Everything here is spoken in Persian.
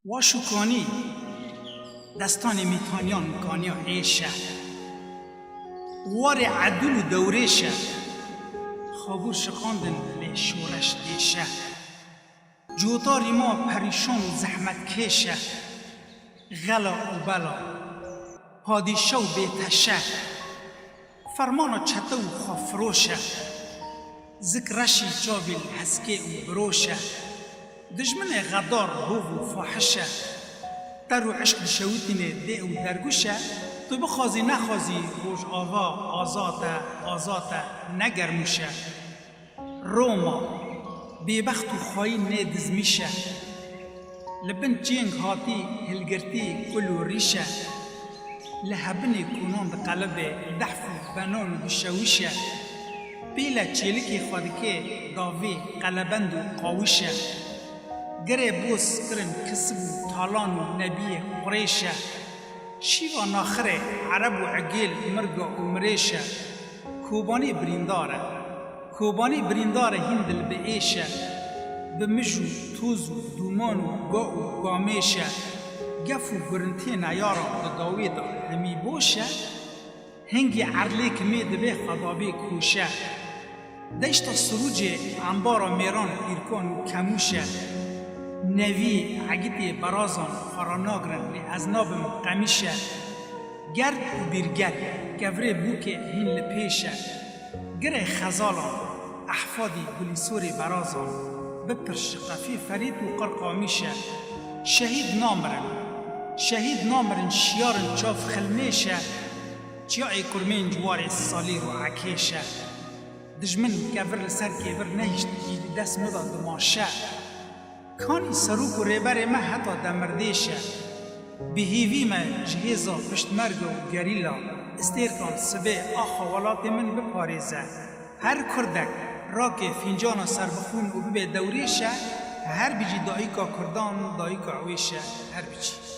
واشوکانی دستان میتانیان کانیا ایشه وار عدل و دوریشه خابور شقاندن لی شورش دیشه جوتاری ما پریشان زحمت کشه غلا و بلا پادیشه و بیتشه فرمانا چته و خافروشه ذکرشی جاویل هسکه و بروشه دجمن غدار هو و فاحشه در و عشق شویتینه ده و درگوشه تو بخوازی نخوازی روش آوا آزاته نگرموشه روما بیبخت و خواهی ندز میشه لبن جنگ هاتی هلگرتی کلو ریشه لحبنی کنون ده قلب دحف و بنان بشویشه بیلا چیلکی خودکه داوی قلبند و قاوشه گره بوس کرن کسب و تالان و نبی قریشه شیوا ناخره عرب و عقیل مرگا و مریشه کوبانی برینداره هندل به ایشه به مجو توز و دومان و گا و گامیشه گف و گرنتی نیارا داوی دا همی بوشه هنگی عرلی کمی دبه خدابی کوشه دشتا سروج انبارا میران ایرکان و کموشه نوی عگیتی برازان خراناگرن لی ازنابم قمیشه گرد و بیرگرد گوره بوکه هین لپیشه گره خزالان احفادی گلیسوری برازان بپرش قفی فرید و قرقامیشه شهید نامرن شیارن چاف خلمیشه چیاعی کرمین جوار سالی رو عکیشه دجمن گور لسر گور نهیشت ایدی دست مدا دماشه کانی سروک و ریبر ما حتی دمردیشه بهیوی ما جهیزا پشت مرگ و گریلا استیرکان سبه آخا ولات من بپاریزه هر کردک راک فینجانا سر بخون و ببه دوریشه هر بیجی دایکا کردان دایکا عویشه هر بیجی